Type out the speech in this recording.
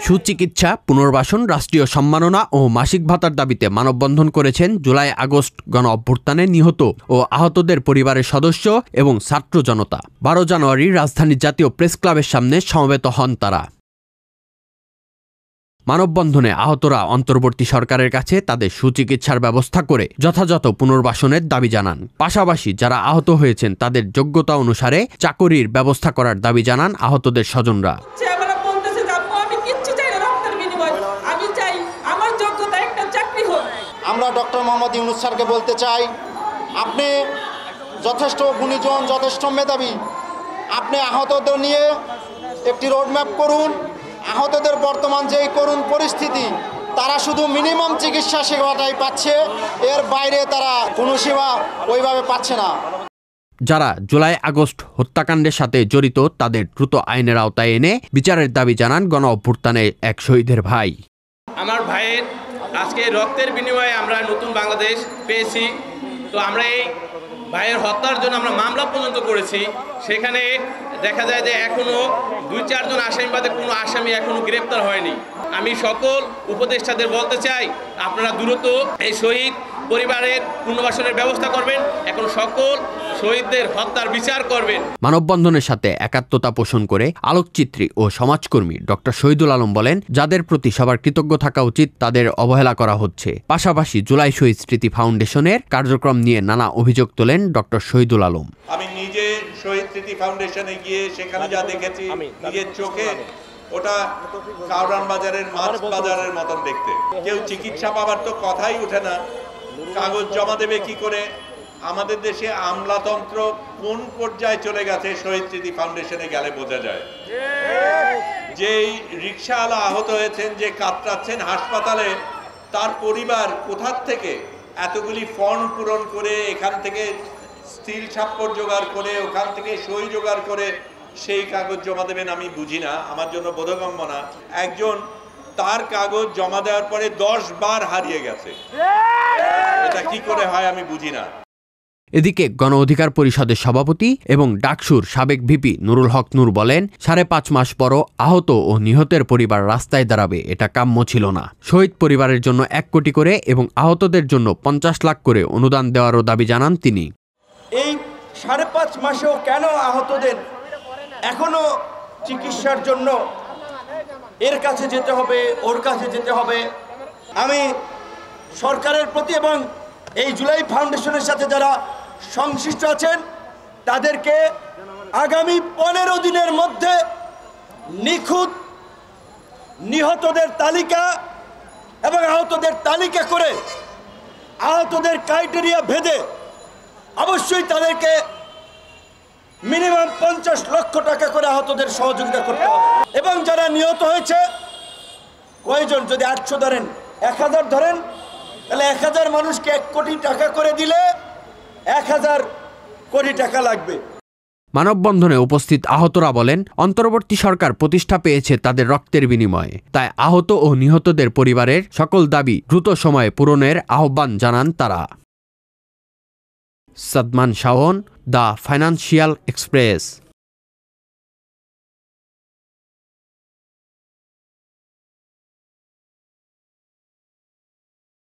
সুচিকিৎসা, পুনর্বাসন, রাষ্ট্রীয় সম্মাননা ও মাসিক ভাতার দাবিতে মানববন্ধন করেছেন জুলাই আগস্ট গণ অভ্যুত্থানে নিহত ও আহতদের পরিবারের সদস্য এবং ছাত্র জনতা। 12 জানুয়ারি রাজধানীর জাতীয় প্রেস ক্লাবের সামনে সমবেত হন তারা। মানববন্ধনে আহতরা অন্তর্বর্তী সরকারের কাছে তাদের সুচিকিৎসার ব্যবস্থা করে যথাযথ পুনর্বাসনের দাবি জানান। পাশাপাশি যারা আহত হয়েছেন তাদের যোগ্যতা অনুসারে চাকরির ব্যবস্থা করার দাবি জানান আহতদের স্বজনরা। আমরা ডক্টর মোহাম্মদ ইউনূস স্যারকে বলতে চাই, আপনি যথেষ্ট গুণীজন, যথেষ্ট মেধাবী, আপনি আহতদের নিয়ে একটি রোডম্যাপ করুন। আহতদের বর্তমান যে করুণ পরিস্থিতি, তারা শুধু মিনিমাম চিকিৎসা সেবাটাই পাচ্ছে, এর বাইরে তারা কোনো সেবা ওইভাবে পাচ্ছে না। যারা জুলাই আগস্ট হত্যাকাণ্ডের সাথে জড়িত তাদের দ্রুত আইনের আওতায় এনে বিচারের দাবি জানান গণ অভ্যুত্থানে এক শহীদের ভাই। আমার ভাইয়ের আজকে রক্তের বিনিময়ে আমরা নতুন বাংলাদেশ পেয়েছি। তো আমরা এই ভাইয়ের হত্যার জন্য আমরা মামলা পর্যন্ত করেছি। সেখানে দেখা যায় যে এখনো 2-4 জন আসামি বাদে কোনো আসামি এখনো গ্রেপ্তার হয়নি। আমি সকল উপদেষ্টাদের বলতে চাই, আপনারা দ্রুত এই শহীদ পরিবারের পুনর্বাসনের ব্যবস্থা করবেন, এখন সকল শহীদদের হত্যার বিচার করবেন। মানববন্ধনের সাথে একাত্মতা পোষণ করে আলোকচিত্রী ও সমাজকর্মী ডক্টর শহীদুল আলম বলেন, যাদের প্রতি সবার কৃতজ্ঞ থাকা উচিত তাদের অবহেলা করা হচ্ছে। পাশাপাশি জুলাই শহীদ স্মৃতি ফাউন্ডেশনের কার্যক্রম নিয়ে নানা অভিযোগ তোলেন ডক্টর শহীদুল আলম। আমি নিজে শহীদ স্মৃতি ফাউন্ডেশনে গিয়ে সেখানে যা দেখেছি নিজের চোখে, ওটা কাউরান বাজারের মাছ বাজারের মতন দেখতে। কেউ চিকিৎসা পাবার তো কথাই উঠে না, কাগজ জমা দেবে কি করে? আমাদের দেশে আমলাতন্ত্র কোন পর্যায়ে চলে গেছে শহীদ স্মৃতি ফাউন্ডেশনে গেলে বোঝা যায়। যেই রিক্সাওয়ালা আহত হয়েছেন, যে কাতরাচ্ছেন হাসপাতালে, তার পরিবার কোথার থেকে এতগুলি ফর্ম পূরণ করে, এখান থেকে স্টিল স্বাক্ষর জোগাড় করে, ওখান থেকে সই জোগাড় করে সেই কাগজ জমা দেবেন? আমি বুঝি না, আমার জন্য বোধগম্য না। একজন তার কাগজ জমা দেওয়ার পরে 10 বার হারিয়ে গেছে, এটা কি করে হয় আমি বুঝি না। এদিকে গণ অধিকার পরিষদের সভাপতি এবং ডাকসুর সাবেক ভিপি নুরুল হক নূর বলেন, 5.5 মাস পরও আহত ও নিহতের পরিবার রাস্তায় দাঁড়াবে, এটা কাম্য ছিল না। শহীদ পরিবারের জন্য 1 কোটি করে এবং আহতদের জন্য 50 লাখ করে অনুদান দেওয়ারও দাবি জানান তিনি। এই 5.5 মাসেও কেন আহতদের এখনো চিকিৎসার জন্য এর কাছে যেতে হবে, ওর কাছে যেতে হবে? আমি সরকারের প্রতি এবং এই জুলাই ফাউন্ডেশনের সাথে যারা সংশ্লিষ্ট আছেন তাদেরকে আগামী 15 দিনের মধ্যে নিখুঁত নিহতদের তালিকা এবং আহতদের তালিকা করে আহতদের ক্রাইটেরিয়া ভেদে অবশ্যই তাদেরকে মিনিমাম 50 লক্ষ টাকা করে আহতদের সহযোগিতা করতে হবে। এবং যারা নিহত হয়েছে কয়জন, যদি 800 ধরেন, 1000 ধরেন, তাহলে 1000 মানুষকে 1 কোটি টাকা করে দিলে 1000 কোটি টাকা লাগবে। মানববন্ধনে উপস্থিত আহতরা বলেন, অন্তর্বর্তী সরকার প্রতিষ্ঠা পেয়েছে তাদের রক্তের বিনিময়ে, তাই আহত ও নিহতদের পরিবারের সকল দাবি দ্রুত সময়ে পূরণের আহ্বান জানান তারা। Sadman Shaon, the financial express.